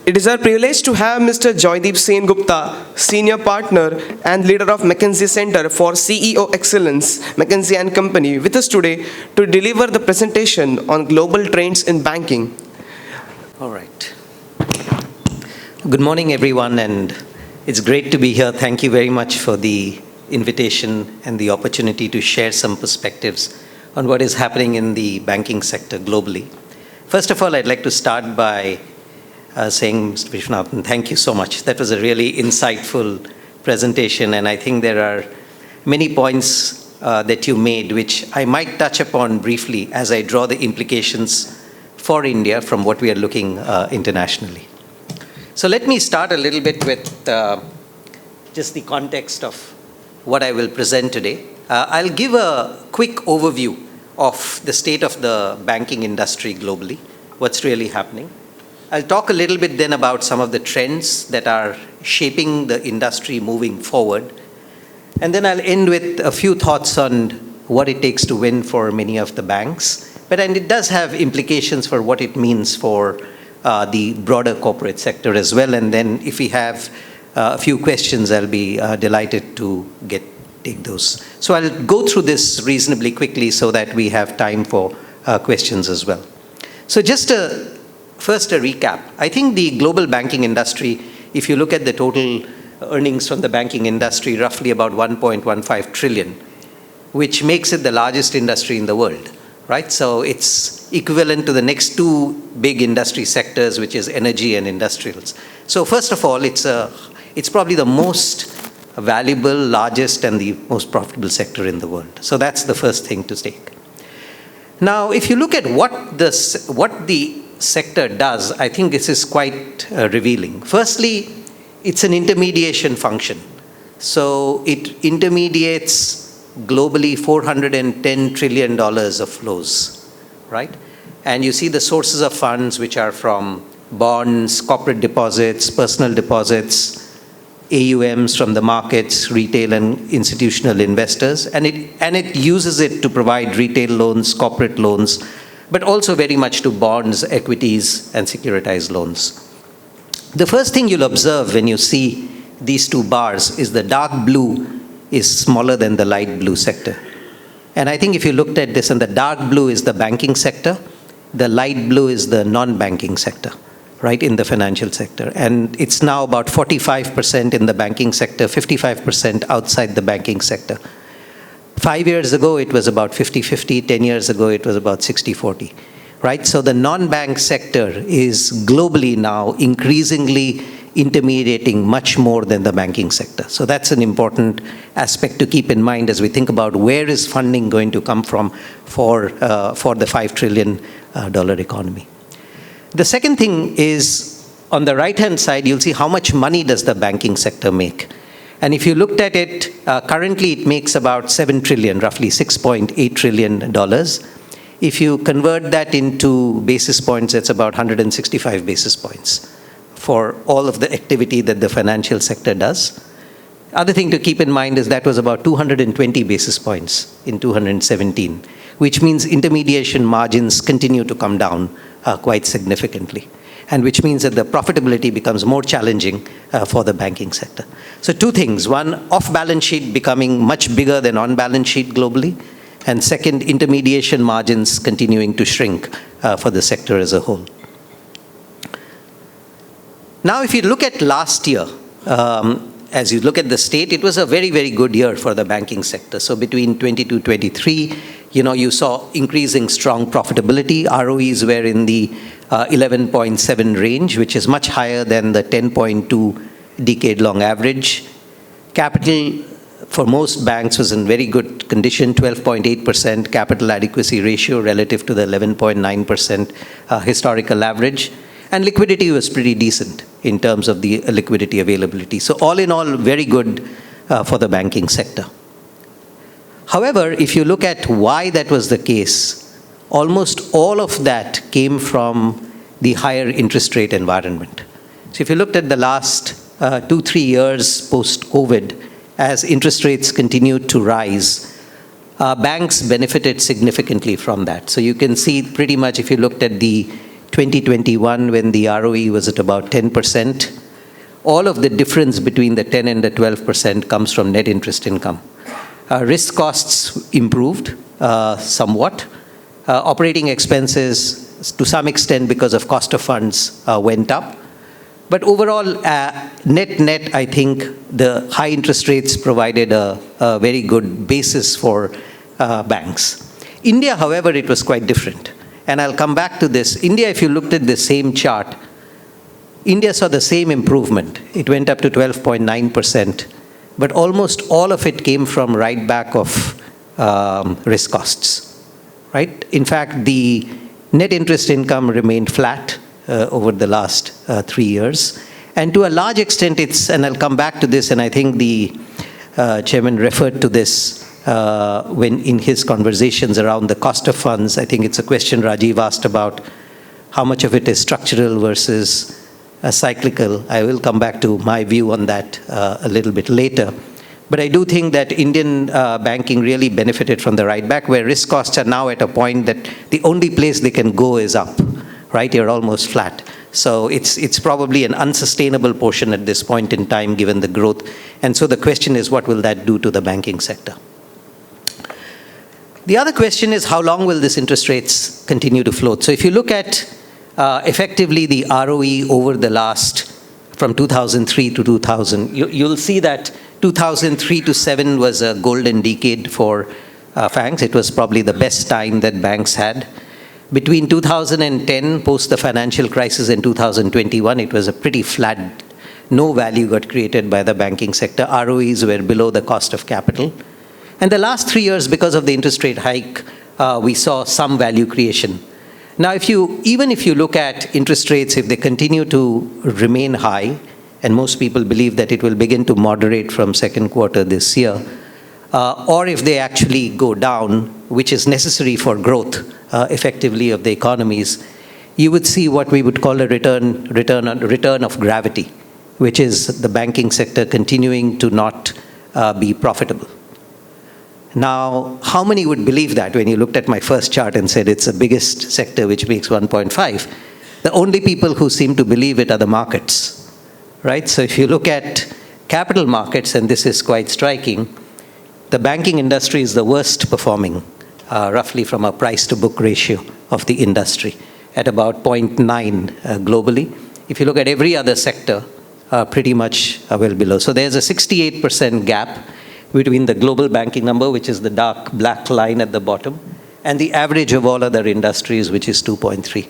It is our privilege to have Mr. Joydeep Gupta, Senior Partner and Leader of McKinsey Center for CEO Excellence, McKinsey and Company, with us today to deliver the presentation on global trends in banking. All right. Good morning, everyone, and it's great to be here. Thank you very much for the invitation and the opportunity to share some perspectives on what is happening in the banking sector globally. First of all, I'd like to start by saying, Mr. Vishwanathan, thank you so much. That was a really insightful presentation, and I think there are many points that you made which I might touch upon briefly as I draw the implications for India from what we are looking internationally. So let me start a little bit with just the context of what I will present today. I'll give a quick overview of the state of the banking industry globally, what's really happening. I'll talk a little bit then about some of the trends that are shaping the industry moving forward. And then I'll end with a few thoughts on what it takes to win for many of the banks. And it does have implications for what it means for the broader corporate sector as well. And then if we have a few questions, I'll be delighted to take those. So I'll go through this reasonably quickly so that we have time for questions as well. So just first a recap. I think the global banking industry, if you look at the total earnings from the banking industry, roughly about 1.15 trillion, which makes it the largest industry in the world, right? So it's equivalent to the next two big industry sectors, which is energy and industrials. So first of all, it's probably the most valuable, largest, and the most profitable sector in the world. So that's the first thing to take. Now, if you look at what the sector does, I think this is quite revealing. Firstly, it's an intermediation function. So it intermediates globally $410 trillion of flows, right? And you see the sources of funds, which are from bonds, corporate deposits, personal deposits, AUMs from the markets, retail and institutional investors, and it uses it to provide retail loans, corporate loans, but also very much to bonds, equities, and securitized loans. The first thing you'll observe when you see these two bars is the dark blue is smaller than the light blue sector. And I think if you looked at this, and the dark blue is the banking sector, the light blue is the non-banking sector, right, in the financial sector. And it's now about 45% in the banking sector, 55% outside the banking sector. 5 years ago, it was about 50-50. 10 years ago, it was about 60-40, right? So the non-bank sector is globally now increasingly intermediating much more than the banking sector. So that's an important aspect to keep in mind as we think about where is funding going to come from for the $5 trillion economy. The second thing is, on the right-hand side, you'll see how much money does the banking sector make. And if you looked at it, currently it makes about 7 trillion, roughly $6.8 trillion. If you convert that into basis points, it's about 165 basis points for all of the activity that the financial sector does. Other thing to keep in mind is that was about 220 basis points in 2017, which means intermediation margins continue to come down quite significantly, and which means that the profitability becomes more challenging for the banking sector. So two things: one, off-balance sheet becoming much bigger than on-balance sheet globally, and second, intermediation margins continuing to shrink for the sector as a whole. Now, if you look at last year, as you look at the state, it was a very, very good year for the banking sector. So between 22-23, you saw increasing strong profitability. ROEs were in the 11.7 range, which is much higher than the 10.2 decade-long average. Capital for most banks was in very good condition, 12.8% capital adequacy ratio relative to the 11.9% historical average. And liquidity was pretty decent in terms of the liquidity availability. So all in all, very good for the banking sector. However, if you look at why that was the case, almost all of that came from the higher interest rate environment. So if you looked at the last 2-3 years post-COVID, as interest rates continued to rise, banks benefited significantly from that. So you can see pretty much if you looked at the 2021, when the ROE was at about 10%, all of the difference between the 10 and the 12% comes from net interest income. Risk costs improved somewhat. Operating expenses, to some extent because of cost of funds, went up. But overall, net, I think the high interest rates provided a very good basis for banks. India, however, it was quite different. And I'll come back to this. India, if you looked at the same chart, India saw the same improvement. It went up to 12.9%, but almost all of it came from write back of risk costs, right? In fact, the net interest income remained flat over the last 3 years. And to a large extent, and I'll come back to this, and I think the chairman referred to this when in his conversations around the cost of funds. I think it's a question Rajiv asked about how much of it is structural versus cyclical. I will come back to my view on that a little bit later. But I do think that Indian banking really benefited from the write back, where risk costs are now at a point that the only place they can go is up, right? You're almost flat. So it's probably an unsustainable portion at this point in time, given the growth. And so the question is, what will that do to the banking sector? The other question is, how long will this interest rates continue to float? So if you look at effectively the ROE over the last, from 2003 to 2000, you'll see that 2003 to 7 was a golden decade for banks. It was probably the best time that banks had. Between 2010, post the financial crisis, in 2021, it was a pretty flat, no value got created by the banking sector. ROEs were below the cost of capital. And the last 3 years, because of the interest rate hike, we saw some value creation. Now, even if you look at interest rates, if they continue to remain high, and most people believe that it will begin to moderate from second quarter this year, or if they actually go down, which is necessary for growth effectively of the economies, you would see what we would call a return of gravity, which is the banking sector continuing to not be profitable. Now, how many would believe that when you looked at my first chart and said it's the biggest sector which makes 1.5? The only people who seem to believe it are the markets, right? So if you look at capital markets, and this is quite striking, the banking industry is the worst performing, roughly from a price to book ratio of the industry, at about 0.9 globally. If you look at every other sector, pretty much well below. So there's a 68% gap between the global banking number, which is the dark black line at the bottom, and the average of all other industries, which is 2.3.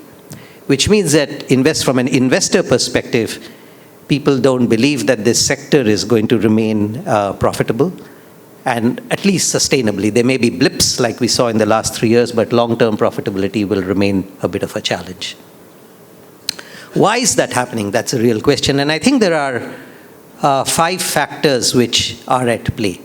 Which means that from an investor perspective, people don't believe that this sector is going to remain profitable, and at least sustainably. There may be blips like we saw in the last 3 years, but long-term profitability will remain a bit of a challenge. Why is that happening? That's a real question. And I think there are 5 factors which are at play.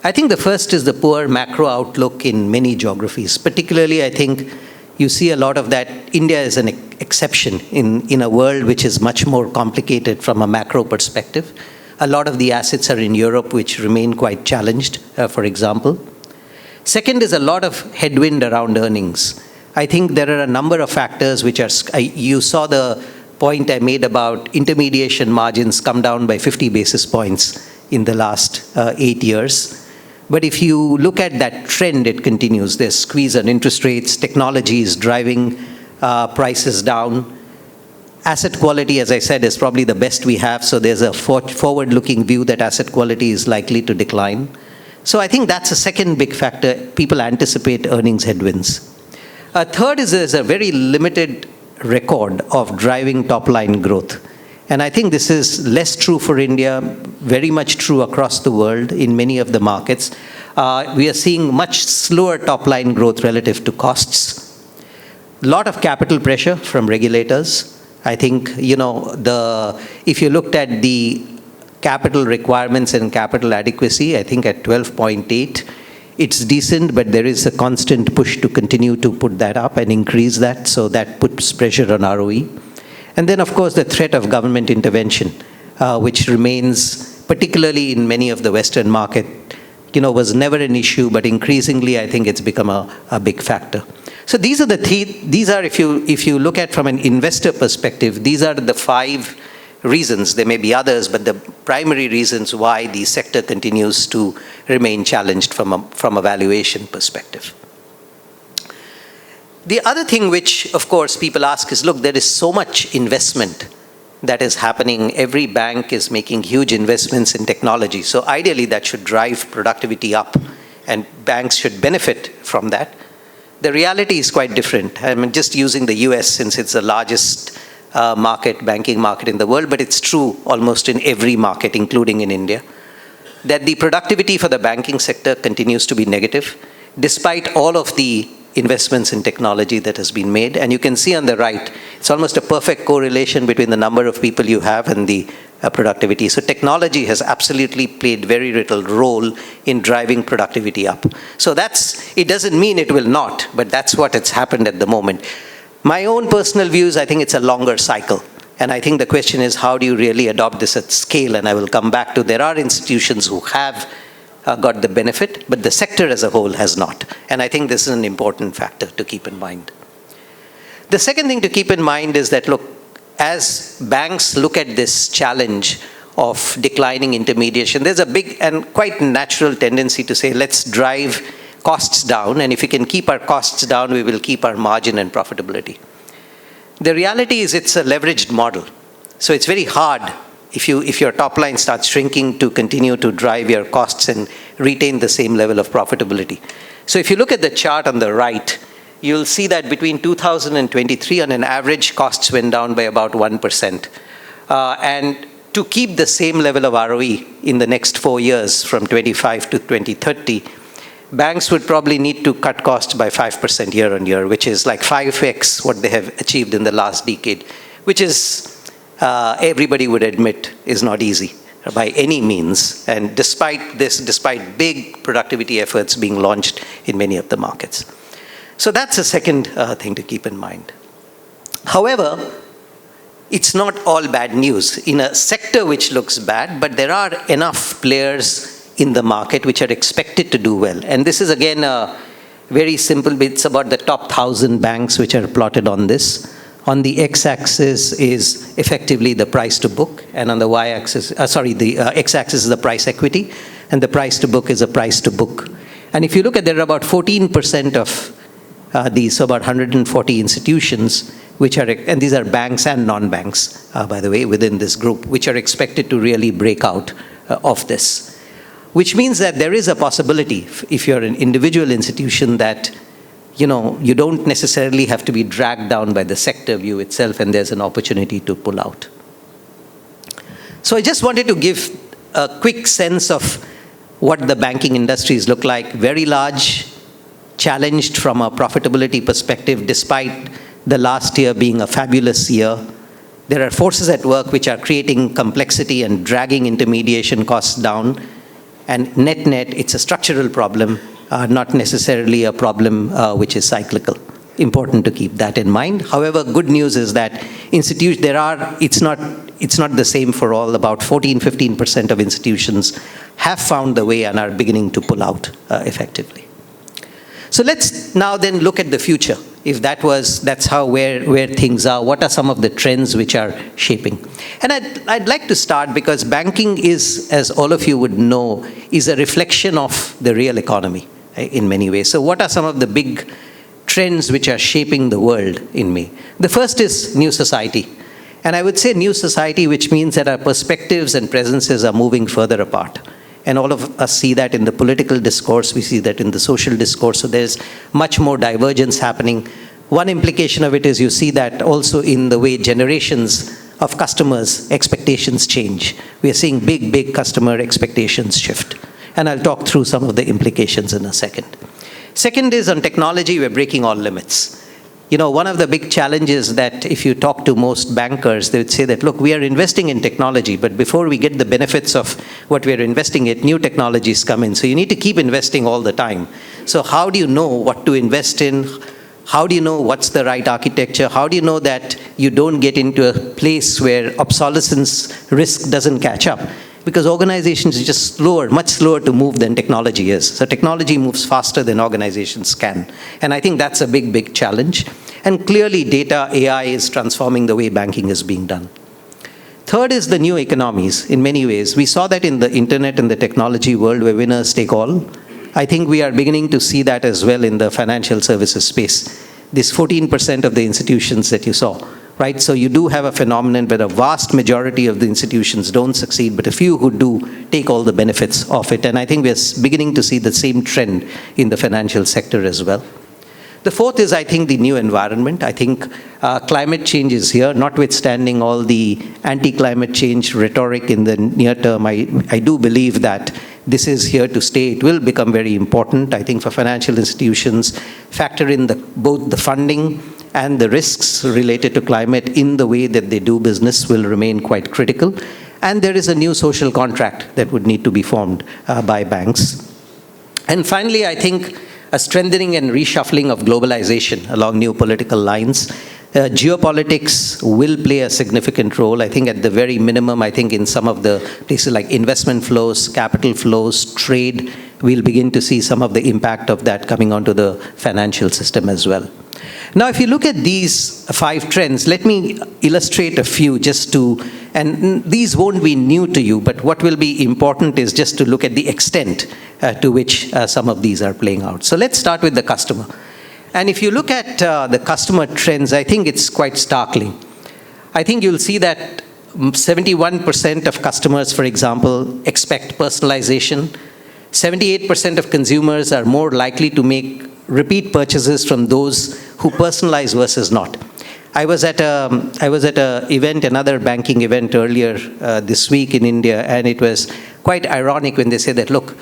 I think the first is the poor macro outlook in many geographies. Particularly, I think you see a lot of that. India is an exception in a world which is much more complicated from a macro perspective. A lot of the assets are in Europe, which remain quite challenged, for example. Second is a lot of headwind around earnings. I think there are a number of factors which are, you saw the point I made about intermediation margins come down by 50 basis points in the last 8 years. But if you look at that trend, it continues. There's squeeze on interest rates, technology is driving prices down. Asset quality, as I said, is probably the best we have, so there's a forward-looking view that asset quality is likely to decline. So I think that's a second big factor. People anticipate earnings headwinds. Third is there's a very limited record of driving top-line growth. And I think this is less true for India, very much true across the world in many of the markets. We are seeing much slower top-line growth relative to costs. A lot of capital pressure from regulators. I think, if you looked at the capital requirements and capital adequacy, I think at 12.8, it's decent, but there is a constant push to continue to put that up and increase that, so that puts pressure on ROE. And then, of course, the threat of government intervention, which remains, particularly in many of the Western market, was never an issue, but increasingly, I think it's become a big factor. So these are if you look at from an investor perspective, these are the 5 reasons. There may be others, but the primary reasons why the sector continues to remain challenged from a valuation perspective. The other thing which, of course, people ask is, look, there is so much investment that is happening. Every bank is making huge investments in technology. So ideally, that should drive productivity up, and banks should benefit from that. The reality is quite different. I'm just using the US since it's the largest banking market in the world, but it's true almost in every market, including in India, that the productivity for the banking sector continues to be negative, despite all of the investments in technology that has been made. And you can see on the right, it's almost a perfect correlation between the number of people you have and the productivity. So technology has absolutely played very little role in driving productivity up. So it doesn't mean it will not, but that's what has happened at the moment. My own personal views, I think it's a longer cycle. And I think the question is, how do you really adopt this at scale? And I will come back to, there are institutions who have got the benefit, but the sector as a whole has not. And I think this is an important factor to keep in mind. The second thing to keep in mind is that, look, as banks look at this challenge of declining intermediation, there's a big and quite natural tendency to say, let's drive costs down, and if we can keep our costs down, we will keep our margin and profitability. The reality is it's a leveraged model. So it's very hard if your top line starts shrinking to continue to drive your costs and retain the same level of profitability. So if you look at the chart on the right, you'll see that between 2023 on an average, costs went down by about 1%. And to keep the same level of ROE in the next 4 years, from 25 to 2030, banks would probably need to cut costs by 5% year on year, which is like 5x what they have achieved in the last decade, which is, everybody would admit, is not easy by any means. And despite big productivity efforts being launched in many of the markets. So that's a second thing to keep in mind. However, it's not all bad news in a sector which looks bad, but there are enough players in the market which are expected to do well. And this is again a very simple, it's about the top 1,000 banks which are plotted on this. On the x-axis is effectively the price to book, and on the y-axis, the x-axis is the price equity, and the price to book is a price to book. And if you look at, there are about 14% of these, so about 140 institutions, which are, and these are banks and non-banks, by the way, within this group, which are expected to really break out of this. Which means that there is a possibility, if you're an individual institution, that you don't necessarily have to be dragged down by the sector view itself, and there's an opportunity to pull out. So I just wanted to give a quick sense of what the banking industries look like. Very large, challenged from a profitability perspective, despite the last year being a fabulous year. There are forces at work which are creating complexity and dragging intermediation costs down. And net-net, it's a structural problem, not necessarily a problem which is cyclical. Important to keep that in mind. However, good news is that it's not the same for all. About 14-15% of institutions have found the way and are beginning to pull out effectively. So let's now then look at the future. If that's where things are, what are some of the trends which are shaping? And I'd like to start because banking is, as all of you would know, is a reflection of the real economy in many ways. So what are some of the big trends which are shaping the world in me? The first is new society. And I would say new society, which means that our perspectives and presences are moving further apart. And all of us see that in the political discourse, we see that in the social discourse, so there's much more divergence happening. One implication of it is you see that also in the way generations of customers' expectations change. We are seeing big customer expectations shift. And I'll talk through some of the implications in a second. Second is on technology, we're breaking all limits. One of the big challenges that if you talk to most bankers, they would say that, look, we are investing in technology, but before we get the benefits of what we're investing in, new technologies come in. So you need to keep investing all the time. So how do you know what to invest in? How do you know what's the right architecture? How do you know that you don't get into a place where obsolescence risk doesn't catch up? because organizations are just slower, much slower to move than technology is. So technology moves faster than organizations can. And I think that's a big, big challenge. And clearly data, AI is transforming the way banking is being done. Third is the new economies, in many ways. We saw that in the internet and the technology world where winners take all. I think we are beginning to see that as well in the financial services space. This 14% of the institutions that you saw, right? So you do have a phenomenon where a vast majority of the institutions don't succeed, but a few who do take all the benefits of it. And I think we're beginning to see the same trend in the financial sector as well. The fourth is, I think, the new environment. I think climate change is here, notwithstanding all the anti-climate change rhetoric in the near term. I do believe that this is here to stay. It will become very important, I think, for financial institutions. Factor in both the funding and the risks related to climate in the way that they do business will remain quite critical. And there is a new social contract that would need to be formed by banks. And finally, I think a strengthening and reshuffling of globalization along new political lines. Geopolitics will play a significant role. I think at the very minimum, I think in some of the places like investment flows, capital flows, trade, we'll begin to see some of the impact of that coming onto the financial system as well. Now, if you look at these 5 trends, let me illustrate a few and these won't be new to you, but what will be important is just to look at the extent to which some of these are playing out. So let's start with the customer. And if you look at the customer trends, I think it's quite startling. I think you'll see that 71% of customers, for example, expect personalization. 78% of consumers are more likely to make repeat purchases from those who personalize versus not. I was at a event, another banking event earlier this week in India, and it was quite ironic when they say that, look,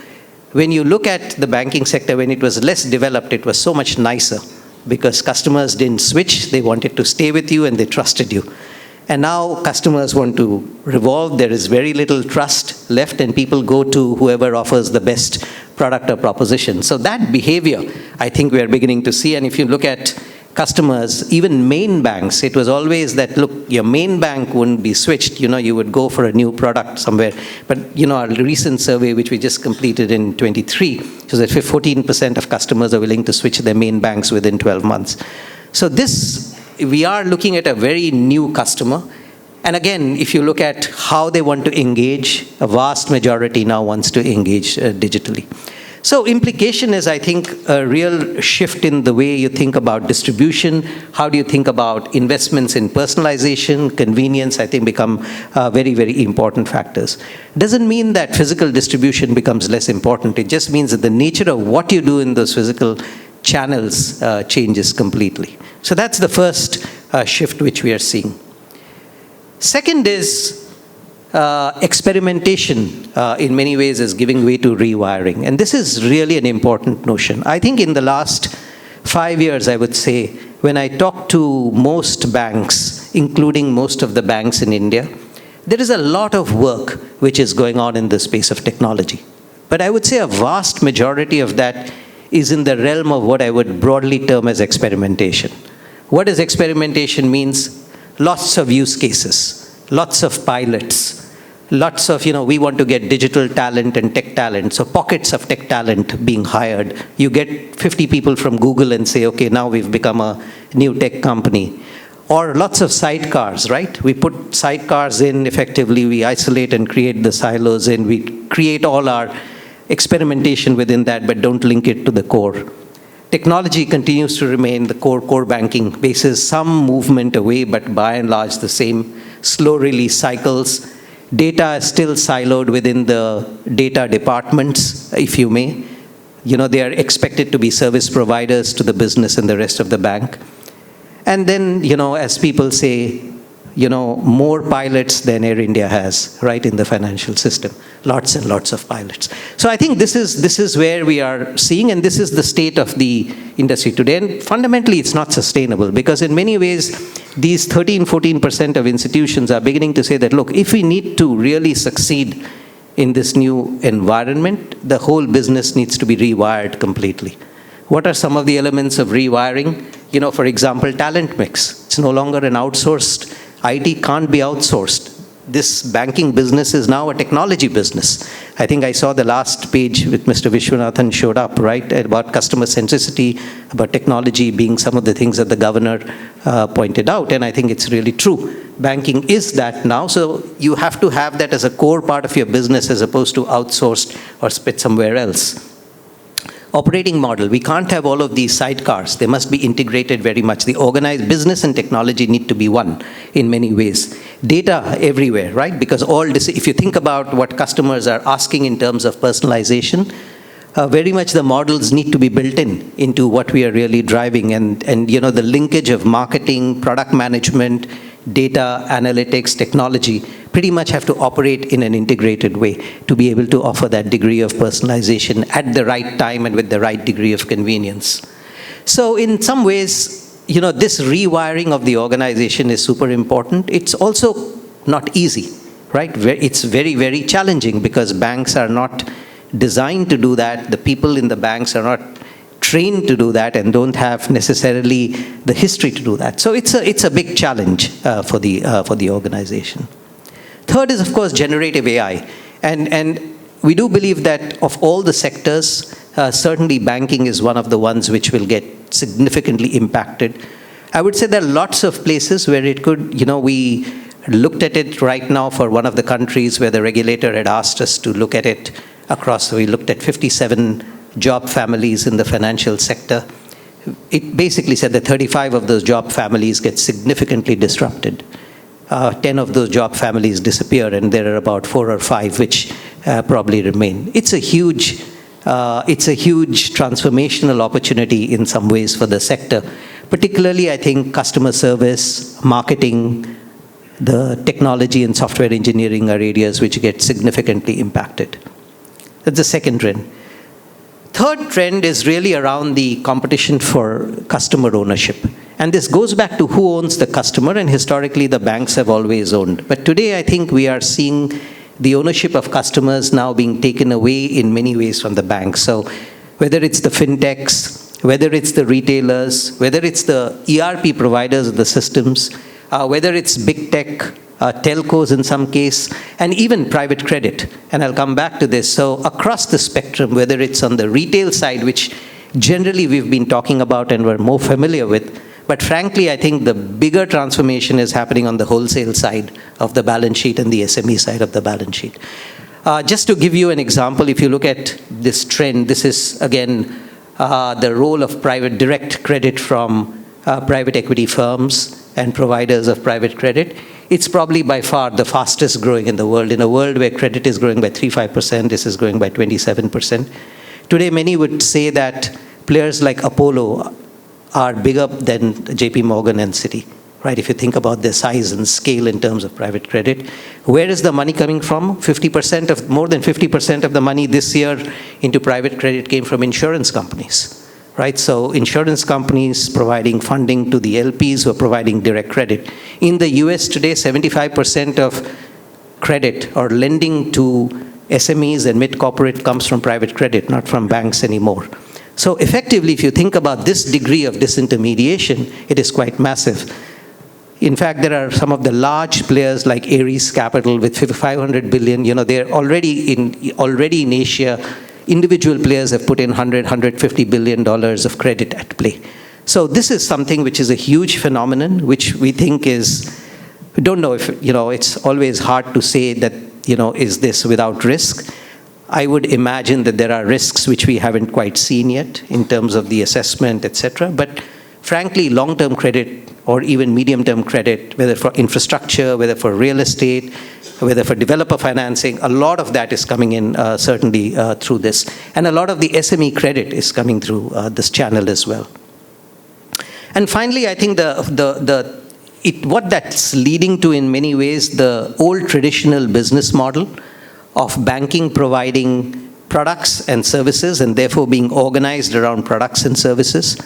when you look at the banking sector, when it was less developed, it was so much nicer because customers didn't switch, they wanted to stay with you and they trusted you. And now customers want to revolve, there is very little trust left and people go to whoever offers the best product or proposition. So that behavior, I think we are beginning to see. And if you look at customers, even main banks, it was always that, look, your main bank wouldn't be switched, you would go for a new product somewhere. But, our recent survey, which we just completed in 23, shows that 14% of customers are willing to switch their main banks within 12 months. So we are looking at a very new customer. And again, if you look at how they want to engage, a vast majority now wants to engage digitally. So implication is, I think, a real shift in the way you think about distribution. How do you think about investments in personalization, convenience, I think become very, very important factors. Doesn't mean that physical distribution becomes less important. It just means that the nature of what you do in those physical channels changes completely. So that's the first shift which we are seeing. Second is experimentation in many ways is giving way to rewiring. And this is really an important notion. I think in the last 5 years, I would say, when I talk to most banks, including most of the banks in India, there is a lot of work which is going on in the space of technology. But I would say a vast majority of that is in the realm of what I would broadly term as experimentation. What does experimentation means? Lots of use cases, lots of pilots, lots of, we want to get digital talent and tech talent. So pockets of tech talent being hired. You get 50 people from Google and say, okay, now we've become a new tech company. Or lots of sidecars, right? We put sidecars in effectively, we isolate and create the silos and we create all our experimentation within that, but don't link it to the core. Technology continues to remain the core banking basis, some movement away, but by and large the same slow release cycles. Data is still siloed within the data departments, if you may. They are expected to be service providers to the business and the rest of the bank. And then, as people say, more pilots than Air India has, right, in the financial system. Lots and lots of pilots. So I think this is where we are seeing, and this is the state of the industry today. And fundamentally, it's not sustainable because in many ways, these 13-14% of institutions are beginning to say that, look, if we need to really succeed in this new environment, the whole business needs to be rewired completely. What are some of the elements of rewiring? For example, talent mix. It's no longer an outsourced. IT can't be outsourced. this banking business is now a technology business. I think I saw the last page with Mr. Vishwanathan showed up, right, about customer centricity, about technology being some of the things that the governor pointed out, and I think it's really true. Banking is that now, so you have to have that as a core part of your business as opposed to outsourced or spit somewhere else. Operating model, we can't have all of these sidecars. They must be integrated very much. The organized business and technology need to be one in many ways. Data everywhere, right? Because all this, if you think about what customers are asking in terms of personalization, very much the models need to be built into what we are really driving. And the linkage of marketing, product management, data, analytics, technology, pretty much have to operate in an integrated way to be able to offer that degree of personalization at the right time and with the right degree of convenience. So in some ways, this rewiring of the organization is super important. It's also not easy, right? It's very, very challenging because banks are not designed to do that. The people in the banks are not trained to do that and don't have necessarily the history to do that. So it's a big challenge for the organization. Third is, of course, generative AI. And we do believe that of all the sectors, certainly banking is one of the ones which will get significantly impacted. I would say there are lots of places where it could, we looked at it right now for one of the countries where the regulator had asked us to look at it across. So we looked at 57 job families in the financial sector. It basically said that 35 of those job families get significantly disrupted. 10 of those job families disappear, and there are about 4 or 5 which probably remain. It's a huge transformational opportunity in some ways for the sector. Particularly, I think customer service, marketing, the technology and software engineering are areas which get significantly impacted. That's the second trend. Third trend is really around the competition for customer ownership. And this goes back to who owns the customer, and historically the banks have always owned. But today I think we are seeing the ownership of customers now being taken away in many ways from the banks. So whether it's the fintechs, whether it's the retailers, whether it's the ERP providers of the systems, whether it's big tech, telcos in some case, and even private credit. And I'll come back to this. So across the spectrum, whether it's on the retail side, which generally we've been talking about and we're more familiar with, but frankly, I think the bigger transformation is happening on the wholesale side of the balance sheet and the SME side of the balance sheet. Just to give you an example, if you look at this trend, this is, again, the role of private direct credit from private equity firms and providers of private credit. It's probably by far the fastest growing in the world. In a world where credit is growing by 3-5%, this is growing by 27%. Today, many would say that players like Apollo are bigger than JP Morgan and Citi, right? If you think about their size and scale in terms of private credit. Where is the money coming from? More than 50% of the money this year into private credit came from insurance companies, right? So insurance companies providing funding to the LPs who are providing direct credit. In the US today, 75% of credit or lending to SMEs and mid-corporate comes from private credit, not from banks anymore. So effectively, if you think about this degree of disintermediation, it is quite massive. In fact, there are some of the large players like Ares Capital with 500 billion, they're already in Asia. Individual players have put in $150 billion of credit at play. So this is something which is a huge phenomenon, which we think is, we don't know if, it's always hard to say that, is this without risk? I would imagine that there are risks which we haven't quite seen yet in terms of the assessment, etc. But frankly, long-term credit or even medium-term credit, whether for infrastructure, whether for real estate, whether for developer financing, a lot of that is coming in certainly through this. And a lot of the SME credit is coming through this channel as well. And finally, I think what that's leading to in many ways, the old traditional business model of banking providing products and services and therefore being organized around products and services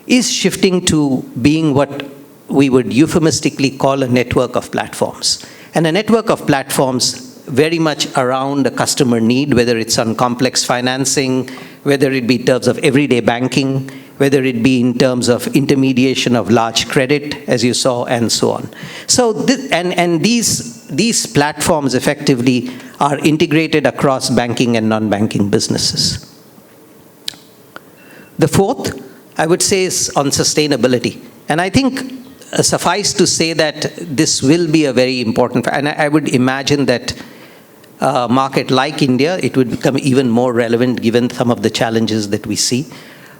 is shifting to being what we would euphemistically call a network of platforms. And a network of platforms very much around a customer need, whether it's on complex financing, whether it be in terms of everyday banking, whether it be in terms of intermediation of large credit, as you saw, and so on. So, these these platforms effectively are integrated across banking and non-banking businesses. The fourth, I would say, is on sustainability. And I think suffice to say that this will be a very important, and I would imagine that a market like India, it would become even more relevant given some of the challenges that we see.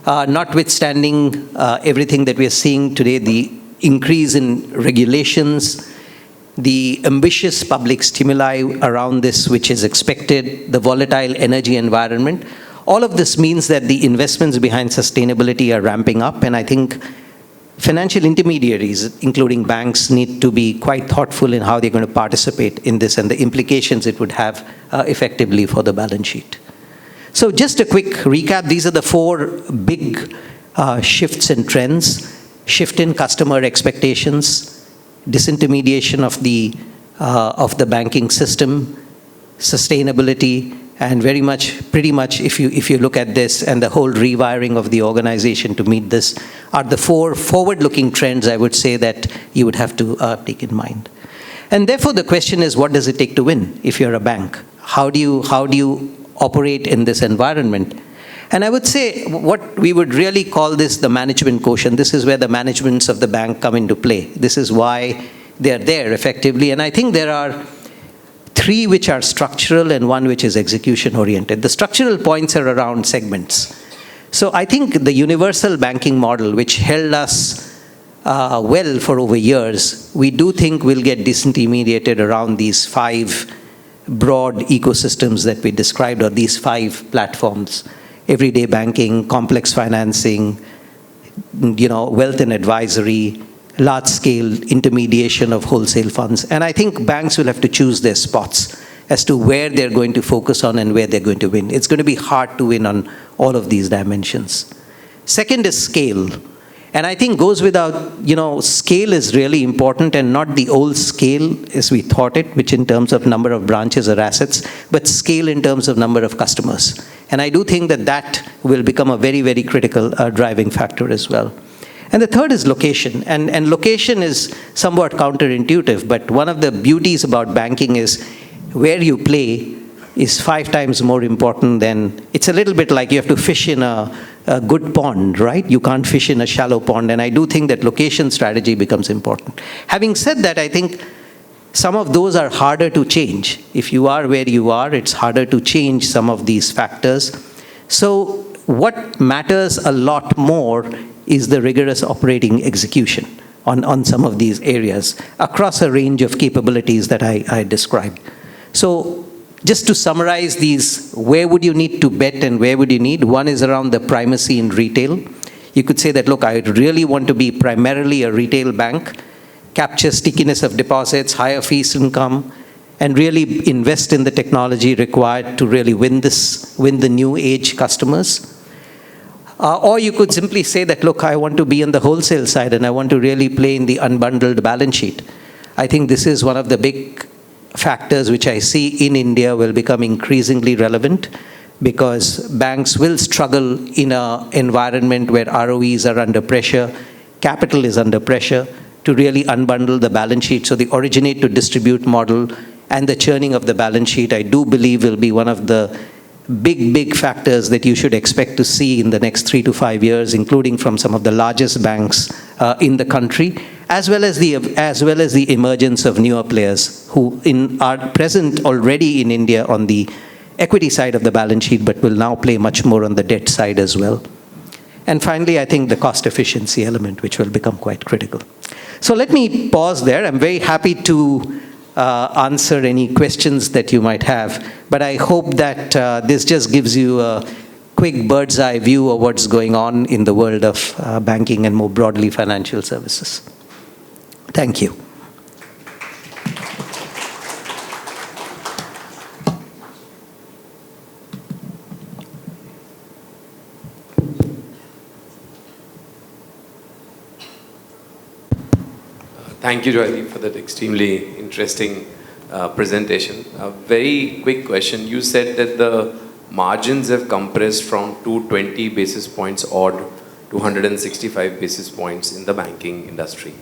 Notwithstanding everything that we are seeing today, the increase in regulations, the ambitious public stimuli around this which is expected, the volatile energy environment, all of this means that the investments behind sustainability are ramping up, and I think financial intermediaries, including banks, need to be quite thoughtful in how they're going to participate in this and the implications it would have effectively for the balance sheet. So just a quick recap, these are the four big shifts and trends. Shift in customer expectations, disintermediation of the banking system, sustainability, and pretty much, if you look at this and the whole rewiring of the organization to meet this, are the four forward-looking trends, I would say, that you would have to take in mind. And therefore, the question is, what does it take to win if you're a bank? How do you operate in this environment? And I would say what we would really call this the management quotient. This is where the managements of the bank come into play. This is why they're there effectively. And I think there are three which are structural and one which is execution oriented. The structural points are around segments. So I think the universal banking model, which held us well for over years, we do think will get disintermediated around these five broad ecosystems that we described, or these five platforms: everyday banking, complex financing, wealth and advisory, large-scale intermediation of wholesale funds. And I think banks will have to choose their spots as to where they're going to focus on and where they're going to win. It's going to be hard to win on all of these dimensions. Second is scale. And I think goes without, scale is really important, and not the old scale as we thought it, which in terms of number of branches or assets, but scale in terms of number of customers. And I do think that will become a very, very critical driving factor as well. And the third is location. And location is somewhat counterintuitive, but one of the beauties about banking is where you play is 5 times more important than, it's a little bit like you have to fish in a good pond, right? You can't fish in a shallow pond. And I do think that location strategy becomes important. Having said that, I think some of those are harder to change. If you are where you are, it's harder to change some of these factors. So what matters a lot more is the rigorous operating execution on some of these areas across a range of capabilities that I described. So just to summarize these, where would you need to bet and where would you need? One is around the primacy in retail. You could say that, look, I really want to be primarily a retail bank, capture stickiness of deposits, higher fees income, and really invest in the technology required to really win the new age customers. Or you could simply say that, look, I want to be on the wholesale side and I want to really play in the unbundled balance sheet. I think this is one of the big factors which I see in India will become increasingly relevant, because banks will struggle in an environment where ROEs are under pressure, capital is under pressure, to really unbundle the balance sheet. So the originate to distribute model and the churning of the balance sheet, I do believe, will be one of the big factors that you should expect to see in the next 3 to 5 years, including from some of the largest banks in the country, as well as the emergence of newer players who are present already in India on the equity side of the balance sheet, but will now play much more on the debt side as well. And finally, I think the cost efficiency element, which will become quite critical. So let me pause there. I'm very happy to answer any questions that you might have, but I hope that this just gives you a quick bird's eye view of what's going on in the world of banking and more broadly financial services. Thank you. Thank you, Joydeep, for that extremely interesting presentation. A very quick question. You said that the margins have compressed from 220 basis points odd to 165 basis points in the banking industry.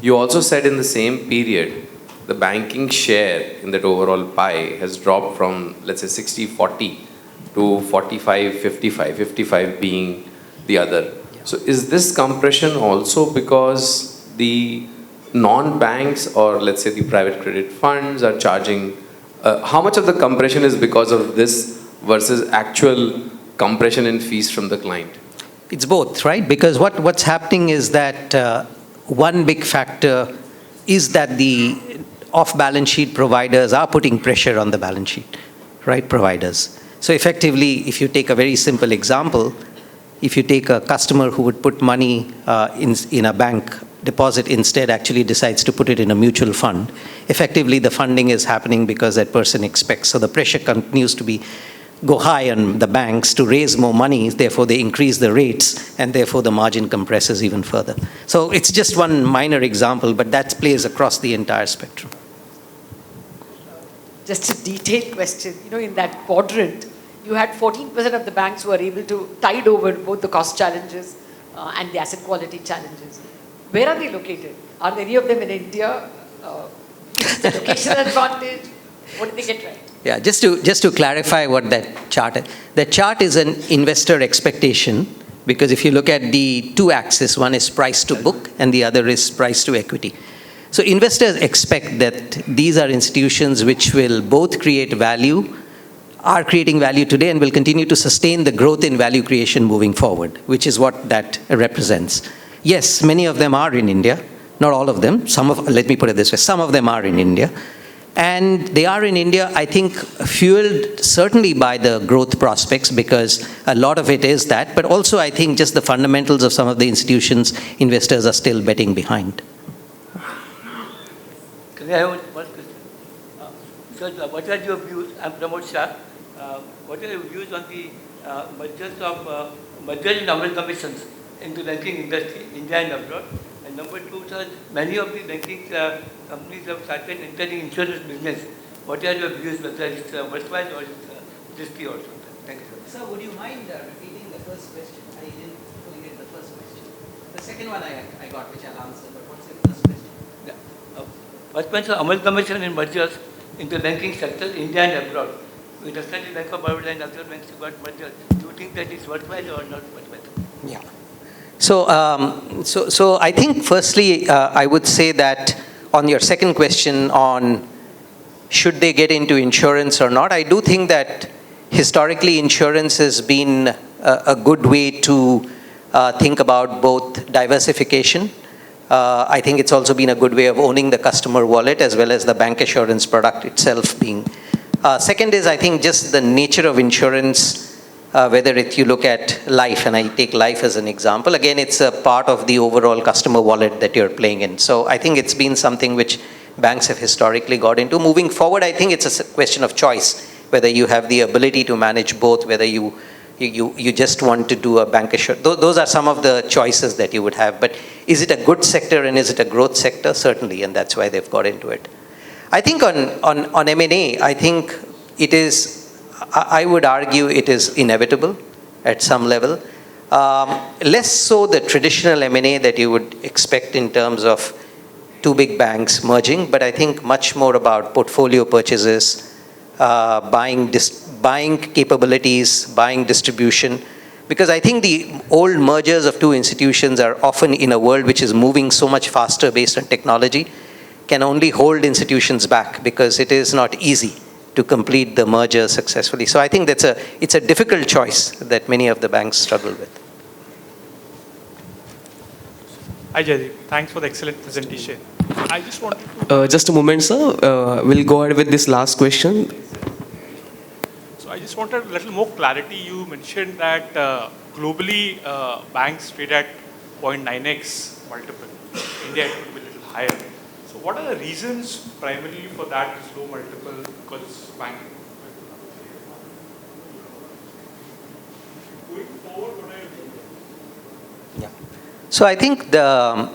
You also said in the same period the banking share in that overall pie has dropped from, let's say, 60-40 to 45-55, 55 being the other. Yeah. So is this compression also because the non-banks or let's say the private credit funds are charging, how much of the compression is because of this versus actual compression in fees from the client? It's both, right? Because what's happening is that one big factor is that the off-balance sheet providers are putting pressure on the balance sheet, right, providers. So effectively, if you take a very simple example, if you take a customer who would put money in a bank deposit instead actually decides to put it in a mutual fund, effectively the funding is happening because that person expects. So the pressure continues to go high on the banks to raise more money, therefore they increase the rates, and therefore the margin compresses even further. So it's just one minor example, but that plays across the entire spectrum. Just a detailed question. In that quadrant, you had 14% of the banks who are able to tide over both the cost challenges and the asset quality challenges. Where are they located? Are any of them in India? Is the location advantage? What did they get right? Yeah, just to clarify what that chart is. The chart is an investor expectation, because if you look at the two axes, one is price to book and the other is price to equity. So investors expect that these are institutions which will both create value, are creating value today, and will continue to sustain the growth in value creation moving forward, which is what that represents. Yes, many of them are in India, not all of them. Let me put it this way, some of them are in India. And they are in India, I think, fueled certainly by the growth prospects, because a lot of it is that, but also I think just the fundamentals of some of the institutions investors are still betting behind. Can I have one question? So what are your views? I'm Pramod Shah. What are your views on the merger and amalgamations in the banking industry, India and abroad? And number two, sir, many of the banking companies have started entering insurance business. What are your views, whether it's worthwhile or it's risky also? Thank you, sir. Sir, would you mind repeating the first question? I didn't fully get the first question. The second one I got, which I'll answer, but what's the first question? Yeah. What means amalgamation and mergers in the banking sector, India and abroad? We understand the Bank of Baroda and other banks got mergers. Do you think that is worthwhile or not worthwhile? Yeah. So I think firstly, I would say that on your second question on should they get into insurance or not, I do think that historically insurance has been a good way to think about both diversification. I think it's also been a good way of owning the customer wallet as well as the bank assurance product itself being. Second is, I think, just the nature of insurance. Whether you look at life, and I take life as an example, again, it's a part of the overall customer wallet that you're playing in. So I think it's been something which banks have historically got into. Moving forward, I think it's a question of choice, whether you have the ability to manage both, whether you just want to do a bank assurance. Those are some of the choices that you would have. But is it a good sector and is it a growth sector? Certainly, and that's why they've got into it. I think on M&A, I think it is, I would argue it is inevitable at some level. Less so the traditional M&A that you would expect in terms of two big banks merging, but I think much more about portfolio purchases, buying capabilities, buying distribution. Because I think the old mergers of two institutions are often in a world which is moving so much faster based on technology, can only hold institutions back because it is not easy to complete the merger successfully. So I think it's a difficult choice that many of the banks struggle with. Hi Joydeep, thanks for the excellent presentation. I just wanted to... Just a moment, sir. We'll go ahead with this last question. So I just wanted a little more clarity. You mentioned that globally banks trade at 0.9x multiple. India it could be a little higher. So what are the reasons primarily for that low multiple? Because bank... Going forward, what are you doing? Yeah. So I think the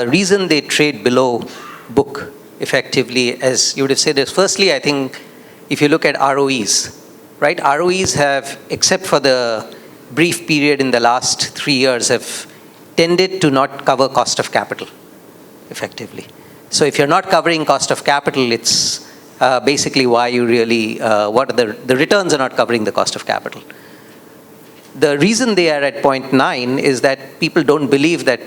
reason they trade below book effectively, as you would have said, is firstly, I think if you look at ROEs, right? ROEs have, except for the brief period in the last 3 years, have tended to not cover cost of capital effectively. So if you're not covering cost of capital, it's basically why you really, the returns are not covering the cost of capital. The reason they are at 0.9 is that people don't believe that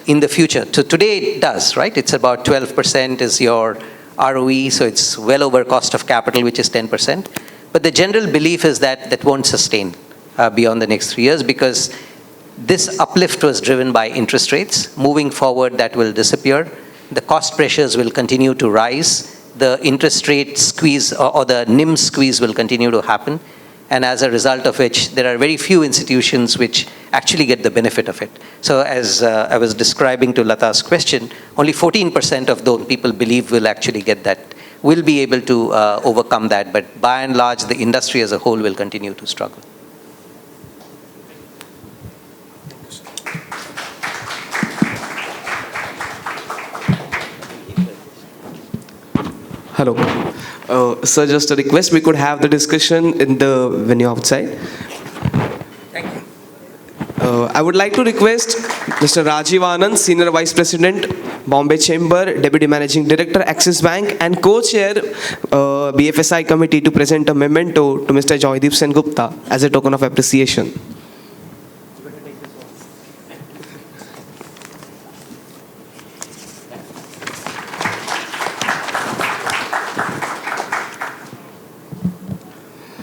in the future. So today it does, right? It's about 12% is your ROE, so it's well over cost of capital, which is 10%. But the general belief is that that won't sustain beyond the next 3 years, because this uplift was driven by interest rates. Moving forward, that will disappear. The cost pressures will continue to rise. The interest rate squeeze or the NIM squeeze will continue to happen. And as a result of which, there are very few institutions which actually get the benefit of it. So as I was describing to Lata's question, only 14% of those people believe will actually get that, will be able to overcome that. But by and large, the industry as a whole will continue to struggle. Hello. Sir, just a request, we could have the discussion in the venue outside. Thank you. I would like to request Mr. Rajiv Anand, Senior Vice President, Bombay Chamber, Deputy Managing Director, Axis Bank, and Co-Chair, BFSI Committee, to present a memento to Mr. Joydeep Sen Gupta as a token of appreciation.